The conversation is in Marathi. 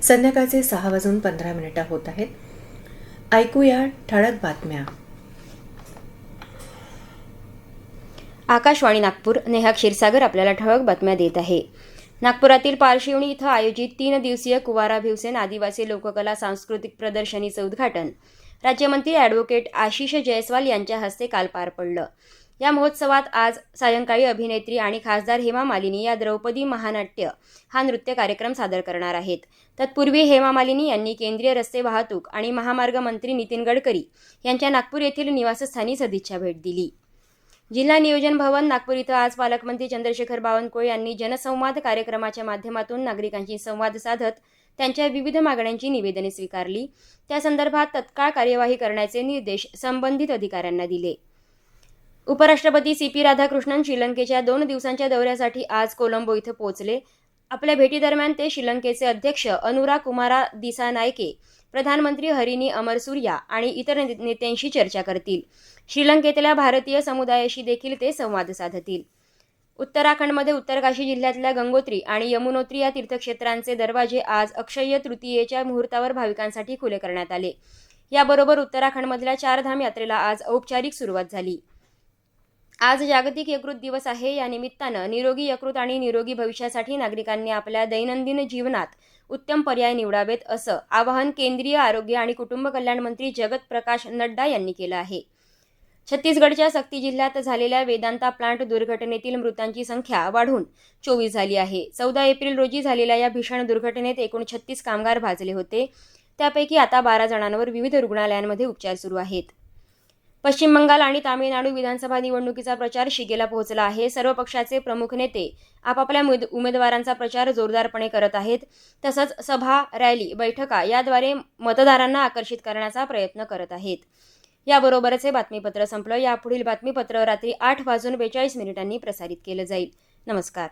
संध्याकाळचे 6:15 होत आहेत. ऐकूया ठळक बातम्या. आकाशवाणी नागपूर. नेहा क्षीरसागर आपल्याला ठळक बातम्या देत आहे. नागपुरातील पारशिवनी इथं आयोजित 3 दिवसीय कुवारा भिवसेन आदिवासी लोककला सांस्कृतिक प्रदर्शनीचं उद्घाटन राज्यमंत्री ॲडव्होकेट आशिष जयस्वाल यांच्या हस्ते काल पार पडलं. या महोत्सवात आज सायंकाळी अभिनेत्री आणि खासदार हेमा मालिनी या द्रौपदी महानाट्य हा नृत्य कार्यक्रम सादर करणार आहेत. तत्पूर्वी हेमा मालिनी यांनी केंद्रीय रस्ते वाहतूक आणि महामार्ग मंत्री नितीन गडकरी यांच्या नागपूर येथील निवासस्थानी सदिच्छा भेट दिली. जिल्हा नियोजन भवन नागपूर इथं आज पालकमंत्री चंद्रशेखर बावनकुळे यांनी जनसंवाद कार्यक्रमाच्या माध्यमातून नागरिकांशी संवाद साधत त्यांच्या विविध मागण्यांची निवेदने स्वीकारली. त्या संदर्भात तत्काळ कार्यवाही करण्याचे निर्देश संबंधित अधिकाऱ्यांना दिले. उपराष्ट्रपती CP राधाकृष्णन श्रीलंकेच्या 2 दिवसांच्या दौऱ्यासाठी आज कोलंबो इथं पोहोचले. आपल्या भेटीदरम्यान ते श्रीलंकेचे अध्यक्ष अनुरा कुमारा दिसानायके, प्रधानमंत्री हरिनी अमरसूर्या आणि इतर नेत्यांशी चर्चा करतील. श्रीलंकेतल्या भारतीय समुदायाशी देखील ते संवाद साधतील. उत्तराखंडमध्ये उत्तरकाशी जिल्ह्यातल्या गंगोत्री आणि यमुनोत्री या तीर्थक्षेत्रांचे दरवाजे आज अक्षय्य तृतीयेच्या मुहूर्तावर भाविकांसाठी खुले करण्यात आले. याबरोबर उत्तराखंडमधल्या चारधाम यात्रेला आज औपचारिक सुरुवात झाली. आज जागतिक यकृत दिवस आहे. या निमित्तानं निरोगी यकृत आणि निरोगी भविष्यासाठी नागरिकांनी आपल्या दैनंदिन जीवनात उत्तम पर्याय निवडावेत असं आवाहन केंद्रीय आरोग्य आणि कुटुंब कल्याण मंत्री जगत प्रकाश नड्डा यांनी केलं आहे. छत्तीसगडच्या सक्ती जिल्ह्यात झालेल्या वेदांता प्लांट दुर्घटनेतील मृतांची संख्या वाढून 24 झाली आहे. 14 एप्रिल रोजी झालेल्या या भीषण दुर्घटनेत एकूण 36 कामगार भाजले होते. त्यापैकी आता 12 जणांवर विविध रुग्णालयांमध्ये उपचार सुरू आहेत. पश्चिम बंगाल आणि तामिळनाडू विधानसभा निवडणुकीचा प्रचार शिगेला पोहोचला आहे. सर्व पक्षाचे प्रमुख नेते आपापल्या उमेदवारांचा प्रचार जोरदारपणे करत आहेत. तसंच सभा, रॅली, बैठका याद्वारे मतदारांना आकर्षित करण्याचा प्रयत्न करत आहेत. याबरोबरच हे बातमीपत्र संपलं. यापुढील बातमीपत्र रात्री 8:42 प्रसारित केलं जाईल. नमस्कार.